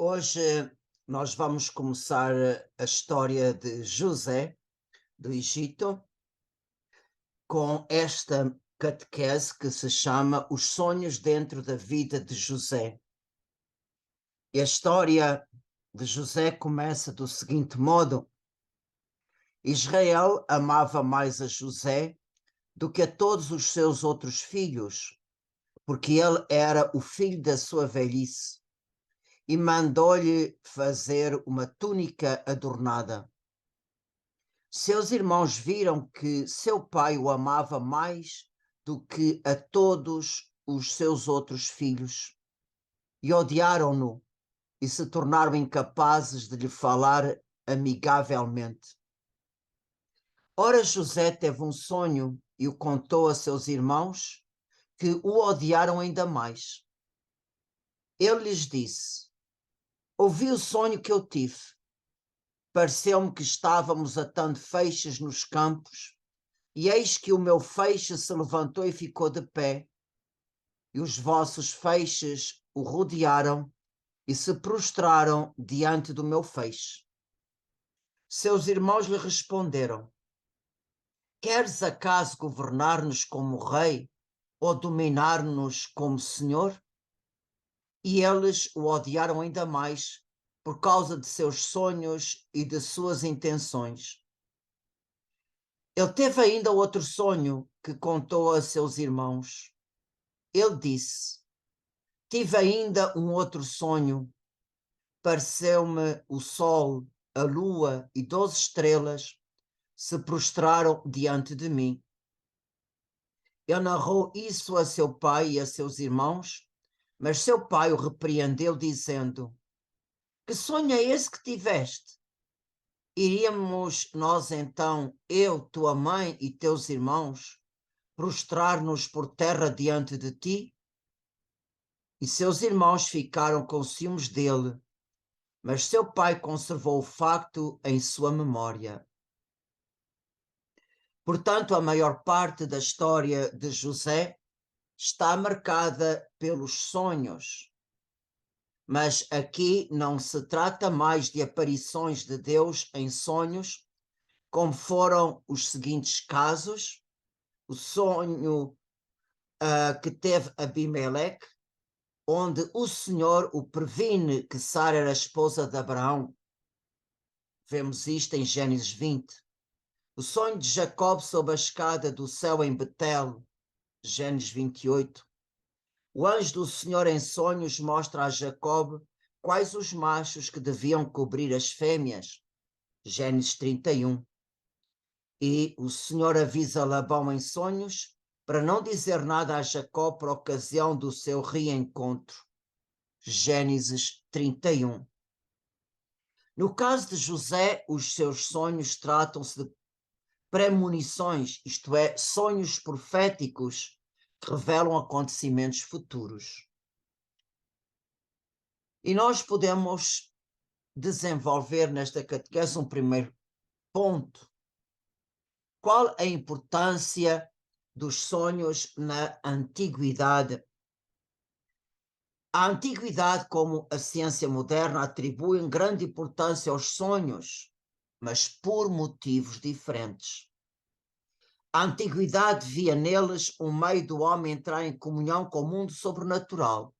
Hoje nós vamos começar a história de José, do Egito, com esta catequese que se chama Os Sonhos dentro da Vida de José. E a história de José começa do seguinte modo: Israel amava mais a José do que a todos os seus outros filhos, porque ele era o filho da sua velhice, e mandou-lhe fazer uma túnica adornada. Seus irmãos viram que seu pai o amava mais do que a todos os seus outros filhos e odiaram-no e se tornaram incapazes de lhe falar amigavelmente. Ora, José teve um sonho e o contou a seus irmãos, que o odiaram ainda mais. Ele lhes disse: ouvi o sonho que eu tive. Pareceu-me que estávamos atando feixes nos campos, e eis que o meu feixe se levantou e ficou de pé, e os vossos feixes o rodearam e se prostraram diante do meu feixe. Seus irmãos lhe responderam: queres acaso governar-nos como rei ou dominar-nos como senhor? E eles o odiaram ainda mais por causa de seus sonhos e de suas intenções. Ele teve ainda outro sonho que contou a seus irmãos. Ele disse: tive ainda um outro sonho. Pareceu-me o sol, a lua e 12 estrelas se prostraram diante de mim. Ele narrou isso a seu pai e a seus irmãos, mas seu pai o repreendeu, dizendo: que sonho é esse que tiveste? Iríamos nós então, eu, tua mãe e teus irmãos, prostrar-nos por terra diante de ti? E seus irmãos ficaram com ciúmes dele, mas seu pai conservou o facto em sua memória. Portanto, a maior parte da história de José está marcada pelos sonhos. Mas aqui não se trata mais de aparições de Deus em sonhos, como foram os seguintes casos: o sonho que teve Abimeleque, onde o Senhor o previne que Sara era esposa de Abraão. Vemos isto em Gênesis 20. O sonho de Jacob sob a escada do céu em Betel, Gênesis 28. O anjo do Senhor em sonhos mostra a Jacob quais os machos que deviam cobrir as fêmeas, Gênesis 31. E o Senhor avisa Labão em sonhos para não dizer nada a Jacó por ocasião do seu reencontro, Gênesis 31. No caso de José, os seus sonhos tratam-se de premonições, isto é, sonhos proféticos que revelam acontecimentos futuros. E nós podemos desenvolver nesta catequese um primeiro ponto. Qual a importância dos sonhos na antiguidade? A antiguidade, como a ciência moderna, atribui grande importância aos sonhos, mas por motivos diferentes. A antiguidade via neles um meio do homem entrar em comunhão com o mundo sobrenatural.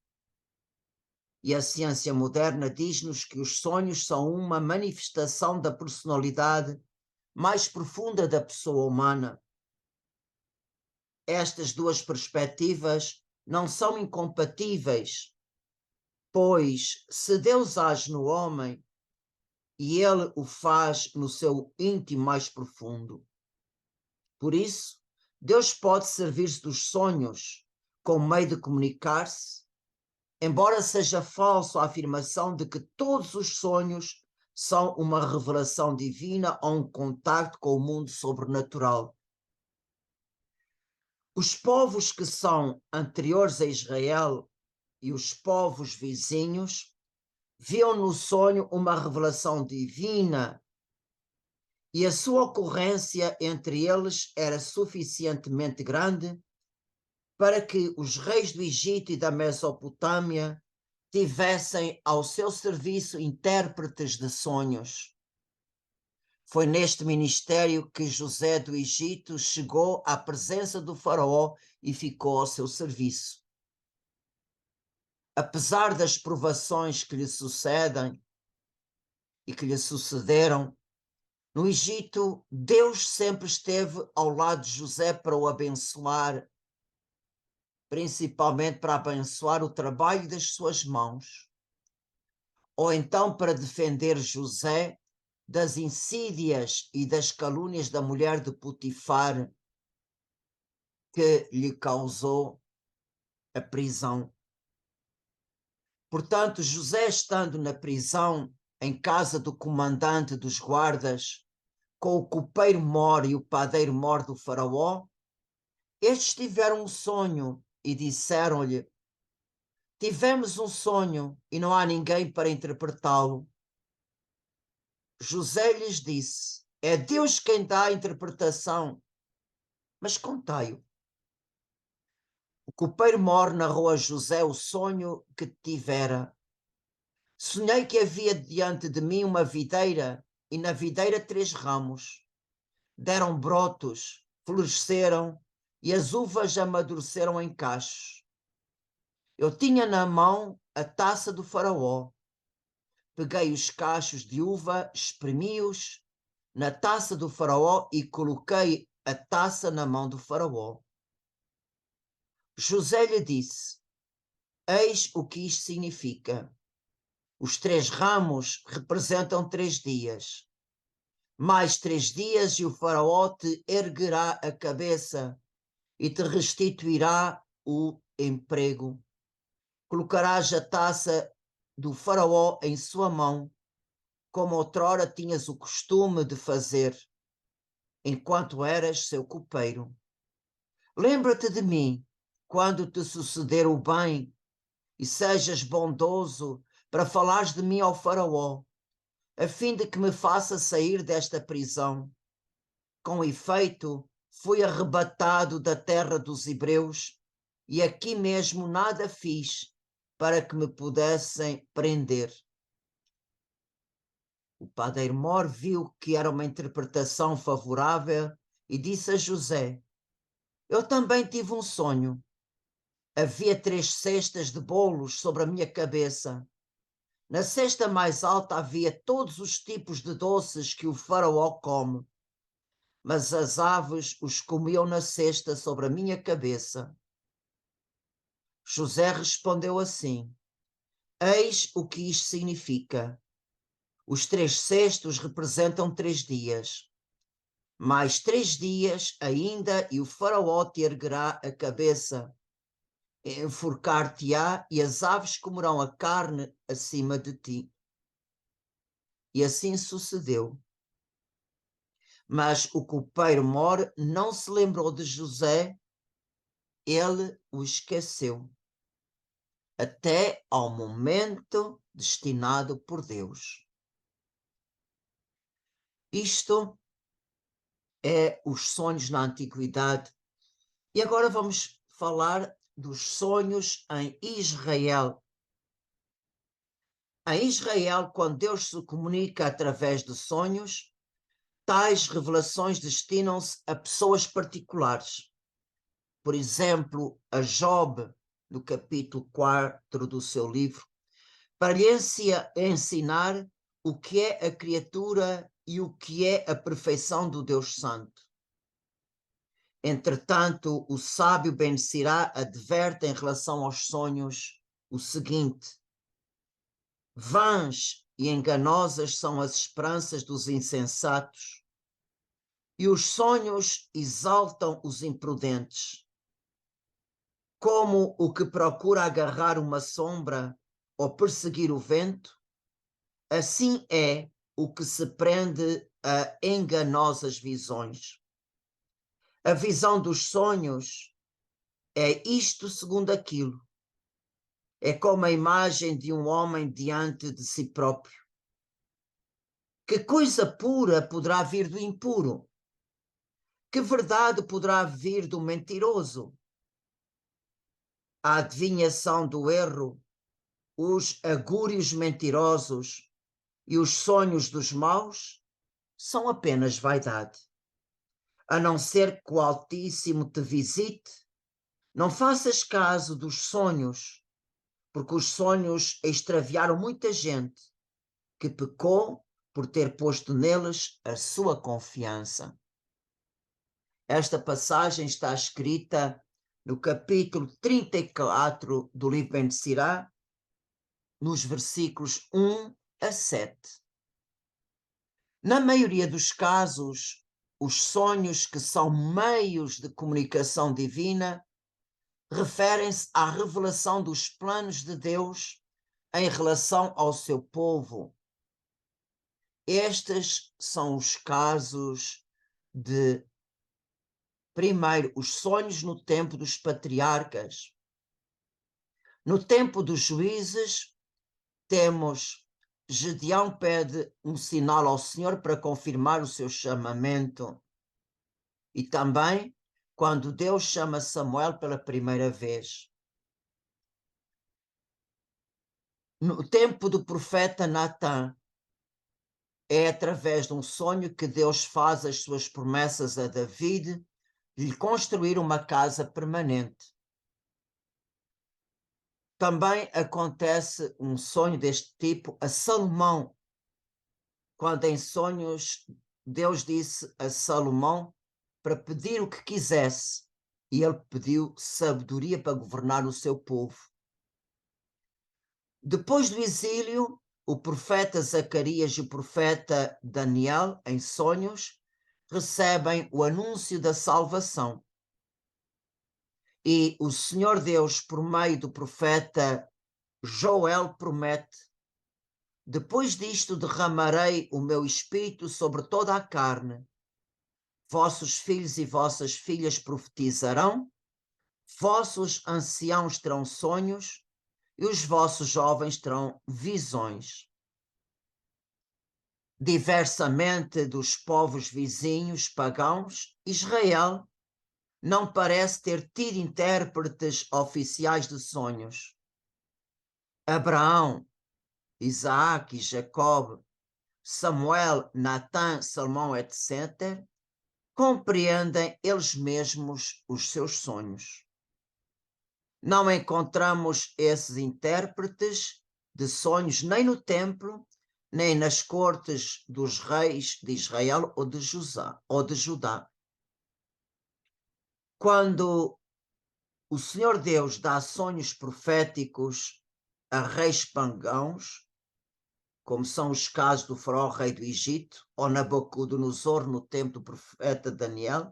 E a ciência moderna diz-nos que os sonhos são uma manifestação da personalidade mais profunda da pessoa humana. Estas duas perspectivas não são incompatíveis, pois se Deus age no homem e ele o faz no seu íntimo mais profundo. Por isso, Deus pode servir-se dos sonhos como meio de comunicar-se, embora seja falso a afirmação de que todos os sonhos são uma revelação divina ou um contacto com o mundo sobrenatural. Os povos que são anteriores a Israel e os povos vizinhos viam no sonho uma revelação divina e a sua ocorrência entre eles era suficientemente grande para que os reis do Egito e da Mesopotâmia tivessem ao seu serviço intérpretes de sonhos. Foi neste ministério que José do Egito chegou à presença do faraó e ficou ao seu serviço. Apesar das provações que lhe sucedem e que lhe sucederam, no Egito, Deus sempre esteve ao lado de José para o abençoar, principalmente para abençoar o trabalho das suas mãos, ou então para defender José das insídias e das calúnias da mulher de Potifar, que lhe causou a prisão. Portanto, José, estando na prisão, em casa do comandante dos guardas, com o copeiro-mor e o padeiro-mor do faraó, estes tiveram um sonho e disseram-lhe: tivemos um sonho e não há ninguém para interpretá-lo. José lhes disse: é Deus quem dá a interpretação, mas contai-o. O copeiro-mor narrou a José o sonho que tivera. Sonhei que havia diante de mim uma videira, e na videira 3 ramos. Deram brotos, floresceram, e as uvas amadureceram em cachos. Eu tinha na mão a taça do faraó. Peguei os cachos de uva, espremi-os na taça do faraó e coloquei a taça na mão do faraó. José lhe disse: eis o que isto significa. Os 3 ramos representam 3 dias. Mais 3 dias e o faraó te erguerá a cabeça e te restituirá o emprego. Colocarás a taça do faraó em sua mão, como outrora tinhas o costume de fazer, enquanto eras seu copeiro. Lembra-te de mim quando te suceder o bem e sejas bondoso para falares de mim ao faraó, a fim de que me faça sair desta prisão. Com efeito, fui arrebatado da terra dos hebreus e aqui mesmo nada fiz para que me pudessem prender. O padeiro-mor viu que era uma interpretação favorável e disse a José: eu também tive um sonho. Havia 3 cestas de bolos sobre a minha cabeça. Na cesta mais alta havia todos os tipos de doces que o faraó come, mas as aves os comiam na cesta sobre a minha cabeça. José respondeu assim: eis o que isto significa. Os 3 cestos representam 3 dias. Mais 3 dias ainda e o faraó te erguerá a cabeça, enforcar-te-á e as aves comerão a carne acima de ti. E assim sucedeu. Mas o copeiro-mor não se lembrou de José, ele o esqueceu, até ao momento destinado por Deus. Isto é os sonhos na antiguidade. E agora vamos falar dos sonhos em Israel. Em Israel, quando Deus se comunica através de sonhos, tais revelações destinam-se a pessoas particulares. Por exemplo, a Job, no capítulo 4 do seu livro, para lhe ensinar o que é a criatura e o que é a perfeição do Deus Santo. Entretanto, o sábio Ben Sirá adverte em relação aos sonhos o seguinte: vãs e enganosas são as esperanças dos insensatos, e os sonhos exaltam os imprudentes. Como o que procura agarrar uma sombra ou perseguir o vento, assim é o que se prende a enganosas visões. A visão dos sonhos é isto segundo aquilo. É como a imagem de um homem diante de si próprio. Que coisa pura poderá vir do impuro? Que verdade poderá vir do mentiroso? A adivinhação do erro, os agúrios mentirosos e os sonhos dos maus são apenas vaidade. A não ser que o Altíssimo te visite, não faças caso dos sonhos, porque os sonhos extraviaram muita gente que pecou por ter posto neles a sua confiança. Esta passagem está escrita no capítulo 34 do livro Ben Sirá, nos versículos 1 a 7. Na maioria dos casos, os sonhos que são meios de comunicação divina referem-se à revelação dos planos de Deus em relação ao seu povo. Estes são os casos de, primeiro, os sonhos no tempo dos patriarcas. No tempo dos juízes, temos Gedeão pede um sinal ao Senhor para confirmar o seu chamamento. E também quando Deus chama Samuel pela primeira vez. No tempo do profeta Natã, é através de um sonho que Deus faz as suas promessas a David de lhe construir uma casa permanente. Também acontece um sonho deste tipo a Salomão, quando em sonhos Deus disse a Salomão para pedir o que quisesse, e ele pediu sabedoria para governar o seu povo. Depois do exílio, o profeta Zacarias e o profeta Daniel, em sonhos, recebem o anúncio da salvação. E o Senhor Deus, por meio do profeta Joel, promete: depois disto derramarei o meu espírito sobre toda a carne. Vossos filhos e vossas filhas profetizarão, vossos anciãos terão sonhos e os vossos jovens terão visões. Diversamente dos povos vizinhos pagãos, Israel não parece ter tido intérpretes oficiais de sonhos. Abraão, Isaac e Jacob, Samuel, Natã, Salomão, etc., compreendem eles mesmos os seus sonhos. Não encontramos esses intérpretes de sonhos nem no templo, nem nas cortes dos reis de Israel ou de Judá. Quando o Senhor Deus dá sonhos proféticos a reis pagãos, como são os casos do faraó rei do Egito, ou Nabucodonosor no tempo do profeta Daniel,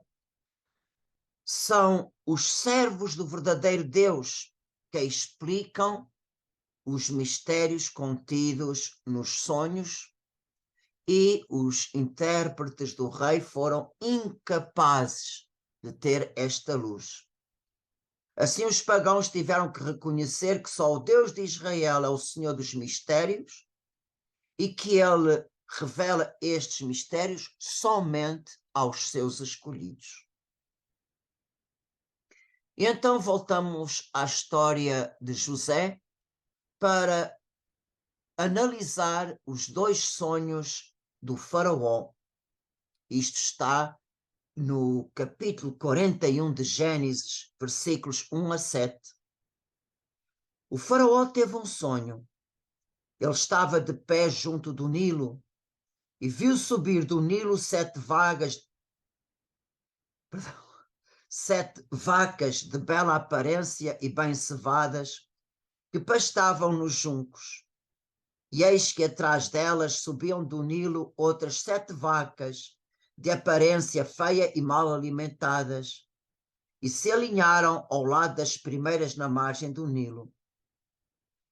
são os servos do verdadeiro Deus que explicam os mistérios contidos nos sonhos, e os intérpretes do rei foram incapazes de ter esta luz. Assim, os pagãos tiveram que reconhecer que só o Deus de Israel é o Senhor dos mistérios e que ele revela estes mistérios somente aos seus escolhidos. E então voltamos à história de José para analisar os dois sonhos do faraó. Isto está no capítulo 41 de Gênesis, versículos 1 a 7. O faraó teve um sonho. Ele estava de pé junto do Nilo e viu subir do Nilo sete vacas de bela aparência e bem cevadas que pastavam nos juncos. E eis que atrás delas subiam do Nilo outras 7 vacas de aparência feia e mal alimentadas, e se alinharam ao lado das primeiras na margem do Nilo.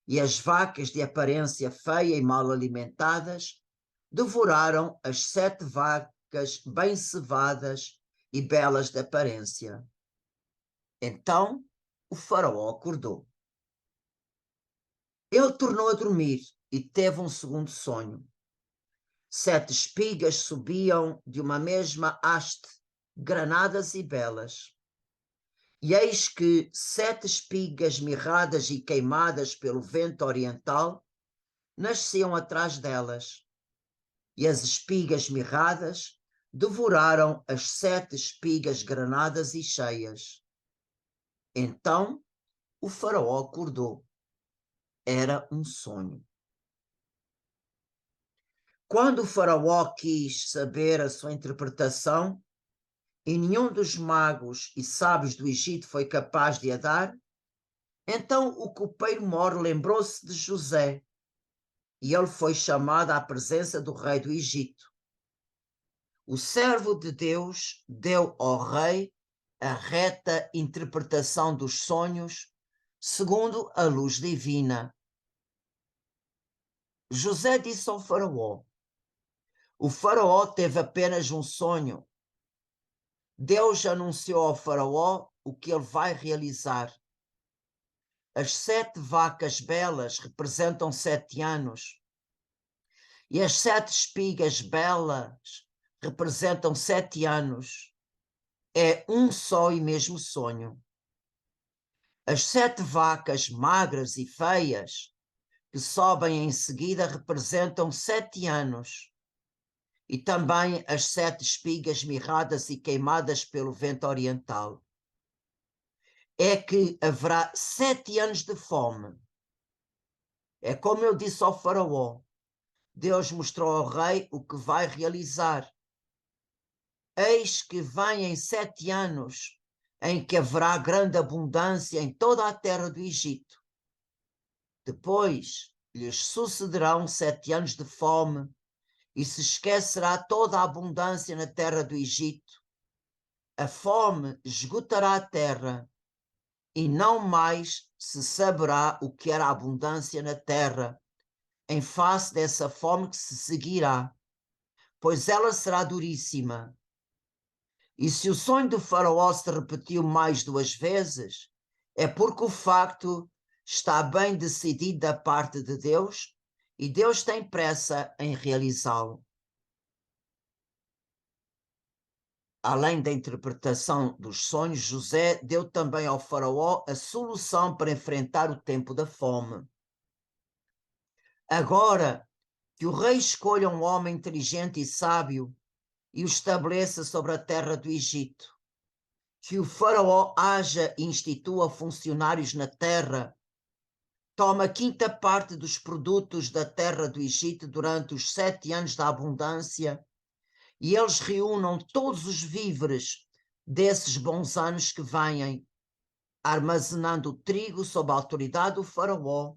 E as vacas de aparência feia e mal alimentadas devoraram as 7 vacas bem cevadas e belas de aparência. Então o faraó acordou. Ele tornou a dormir e teve um segundo sonho. 7 espigas subiam de uma mesma haste, granadas e belas. E eis que 7 espigas mirradas e queimadas pelo vento oriental nasciam atrás delas, e as espigas mirradas devoraram as 7 espigas granadas e cheias. Então o faraó acordou. Era um sonho. Quando o faraó quis saber a sua interpretação, e nenhum dos magos e sábios do Egito foi capaz de a dar, então o copeiro-mor lembrou-se de José, e ele foi chamado à presença do rei do Egito. O servo de Deus deu ao rei a reta interpretação dos sonhos, segundo a luz divina. José disse ao faraó: o faraó teve apenas um sonho. Deus anunciou ao faraó o que ele vai realizar. As 7 vacas belas representam 7 anos. E as 7 espigas belas representam 7 anos. É um só e mesmo sonho. As 7 vacas magras e feias que sobem em seguida representam 7 anos. E também as 7 espigas mirradas e queimadas pelo vento oriental. É que haverá 7 anos de fome. É como eu disse ao faraó, Deus mostrou ao rei o que vai realizar. Eis que vêm 7 anos em que haverá grande abundância em toda a terra do Egito. Depois lhes sucederão 7 anos de fome, e se esquecerá toda a abundância na terra do Egito. A fome esgotará a terra, e não mais se saberá o que era a abundância na terra, em face dessa fome que se seguirá, pois ela será duríssima. E se o sonho do faraó se repetiu mais 2 vezes, é porque o facto está bem decidido da parte de Deus e Deus tem pressa em realizá-lo. Além da interpretação dos sonhos, José deu também ao faraó a solução para enfrentar o tempo da fome. Agora que o rei escolha um homem inteligente e sábio e o estabeleça sobre a terra do Egito, que o faraó haja e institua funcionários na terra, toma a 5ª parte dos produtos da terra do Egito durante os 7 anos da abundância, e eles reúnam todos os víveres desses bons anos que vêm, armazenando o trigo sob a autoridade do faraó,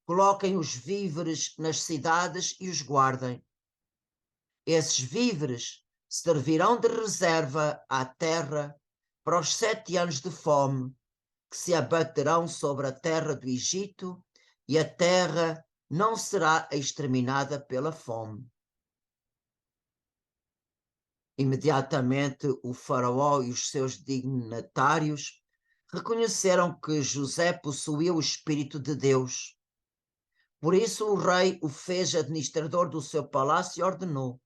coloquem os víveres nas cidades e os guardem. Esses víveres servirão de reserva à terra para os 7 anos de fome que se abaterão sobre a terra do Egito, e a terra não será exterminada pela fome. Imediatamente o faraó e os seus dignatários reconheceram que José possuía o Espírito de Deus. Por isso o rei o fez administrador do seu palácio e ordenou: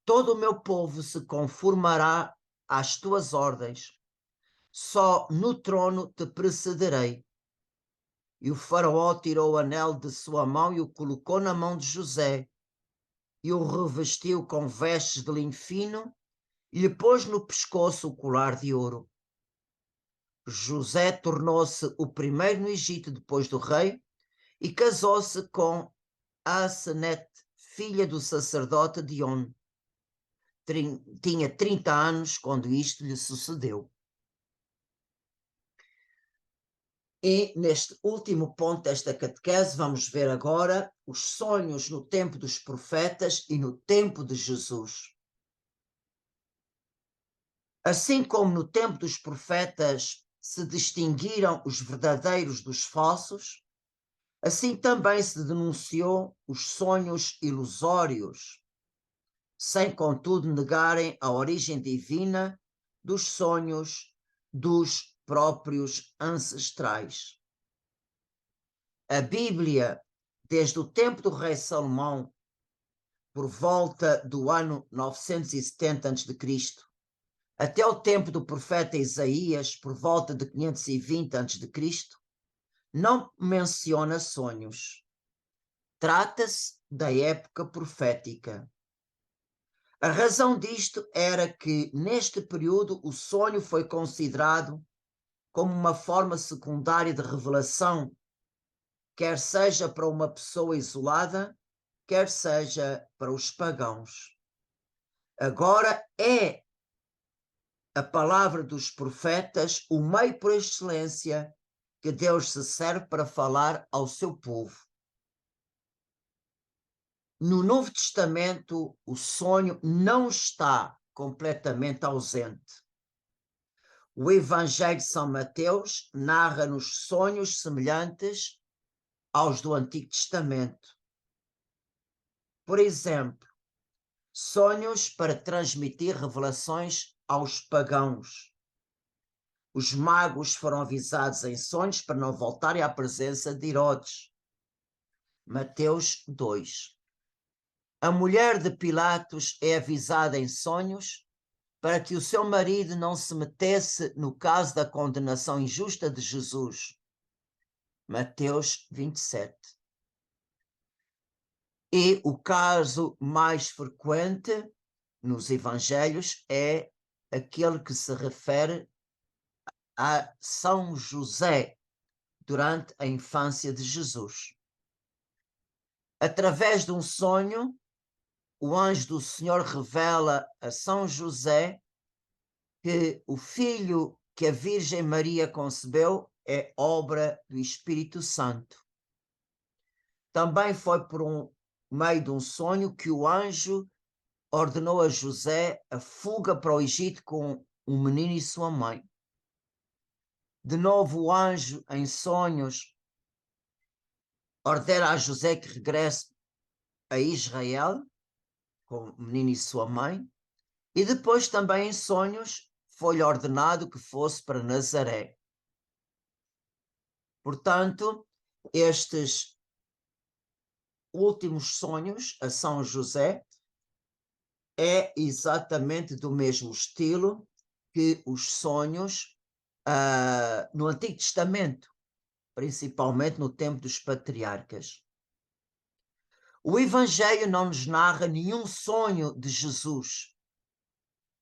todo o meu povo se conformará às tuas ordens. Só no trono te precederei. E o faraó tirou o anel de sua mão e o colocou na mão de José, e o revestiu com vestes de linho fino, e lhe pôs no pescoço o colar de ouro. José tornou-se o primeiro no Egito depois do rei, e casou-se com Asenet, filha do sacerdote Dion. Tinha 30 anos quando isto lhe sucedeu. E neste último ponto desta catequese vamos ver agora os sonhos no tempo dos profetas e no tempo de Jesus. Assim como no tempo dos profetas se distinguiram os verdadeiros dos falsos, assim também se denunciou os sonhos ilusórios, sem contudo negarem a origem divina dos sonhos dos próprios ancestrais. A Bíblia, desde o tempo do rei Salomão, por volta do ano 970 a.C., Até o tempo do profeta Isaías, por volta de 520 a.C., não menciona sonhos. Trata-se da época profética. A razão disto era que, neste período, o sonho foi considerado como uma forma secundária de revelação, quer seja para uma pessoa isolada, quer seja para os pagãos. Agora é a palavra dos profetas o meio por excelência que Deus se serve para falar ao seu povo. No Novo Testamento, o sonho não está completamente ausente. O Evangelho de São Mateus narra-nos sonhos semelhantes aos do Antigo Testamento. Por exemplo, sonhos para transmitir revelações aos pagãos. Os magos foram avisados em sonhos para não voltarem à presença de Herodes. Mateus 2. A mulher de Pilatos é avisada em sonhos para que o seu marido não se metesse no caso da condenação injusta de Jesus. Mateus 27. E o caso mais frequente nos evangelhos é aquele que se refere a São José durante a infância de Jesus. Através de um sonho, o anjo do Senhor revela a São José que o filho que a Virgem Maria concebeu é obra do Espírito Santo. Também foi por meio de um sonho que o anjo ordenou a José a fuga para o Egito com um menino e sua mãe. De novo, o anjo, em sonhos, ordena a José que regresse a Israel com o menino e sua mãe, e depois também em sonhos foi-lhe ordenado que fosse para Nazaré. Portanto, estes últimos sonhos a São José é exatamente do mesmo estilo que os sonhos no Antigo Testamento, principalmente no tempo dos patriarcas. O Evangelho não nos narra nenhum sonho de Jesus,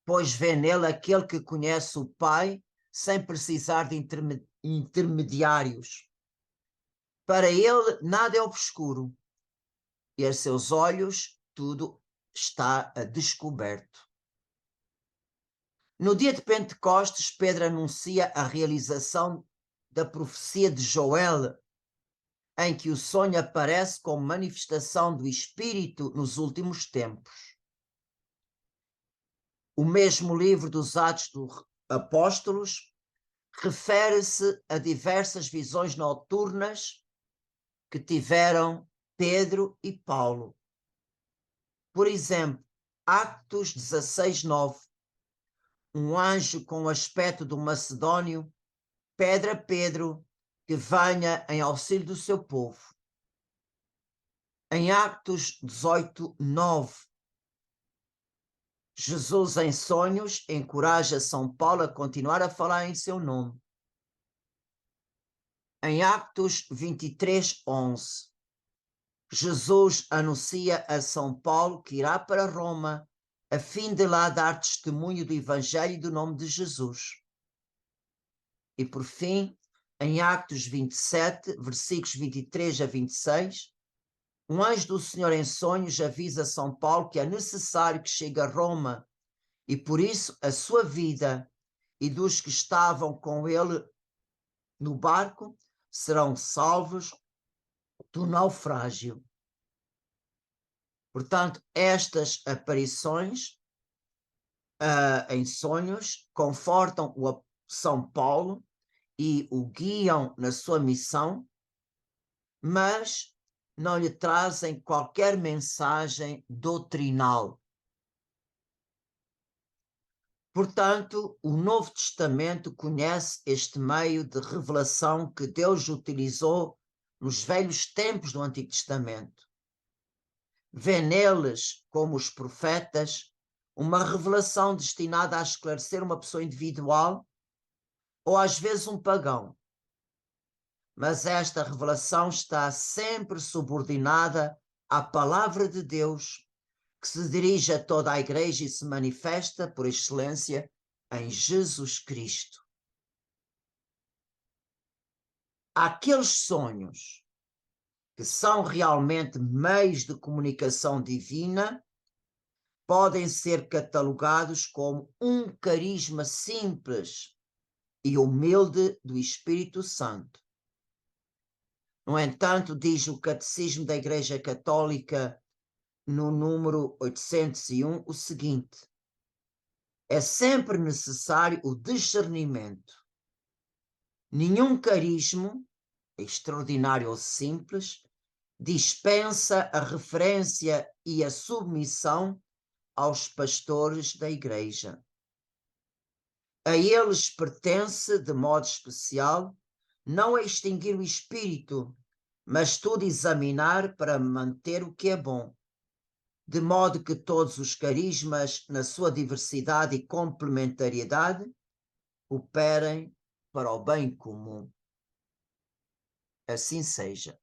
pois vê nele aquele que conhece o Pai sem precisar de intermediários. Para ele nada é obscuro e a seus olhos tudo está a descoberto. No dia de Pentecostes, Pedro anuncia a realização da profecia de Joel, em que o sonho aparece como manifestação do Espírito nos últimos tempos. O mesmo livro dos Atos dos Apóstolos refere-se a diversas visões noturnas que tiveram Pedro e Paulo. Por exemplo, Atos 16:9. Um anjo com o aspecto do macedônio pede a Pedro que venha em auxílio do seu povo. Em Atos 18:9, Jesus em sonhos encoraja São Paulo a continuar a falar em seu nome. Em Atos 23:11, Jesus anuncia a São Paulo que irá para Roma a fim de lá dar testemunho do Evangelho e do nome de Jesus. E por fim, em Atos 27, versículos 23 a 26, um anjo do Senhor em sonhos avisa São Paulo que é necessário que chegue a Roma e por isso a sua vida e dos que estavam com ele no barco serão salvos do naufrágio. Portanto, estas aparições em sonhos confortam o São Paulo e o guiam na sua missão, mas não lhe trazem qualquer mensagem doutrinal. Portanto, o Novo Testamento conhece este meio de revelação que Deus utilizou nos velhos tempos do Antigo Testamento. Vê neles, como os profetas, uma revelação destinada a esclarecer uma pessoa individual ou às vezes um pagão. Mas esta revelação está sempre subordinada à palavra de Deus, que se dirige a toda a igreja e se manifesta, por excelência, em Jesus Cristo. Aqueles sonhos que são realmente meios de comunicação divina podem ser catalogados como um carisma simples e humilde do Espírito Santo. No entanto, diz o Catecismo da Igreja Católica, no número 801, o seguinte: é sempre necessário o discernimento. Nenhum carisma, extraordinário ou simples, dispensa a referência e a submissão aos pastores da Igreja. A eles pertence, de modo especial, não a extinguir o espírito, mas tudo examinar para manter o que é bom, de modo que todos os carismas, na sua diversidade e complementariedade, operem para o bem comum. Assim seja.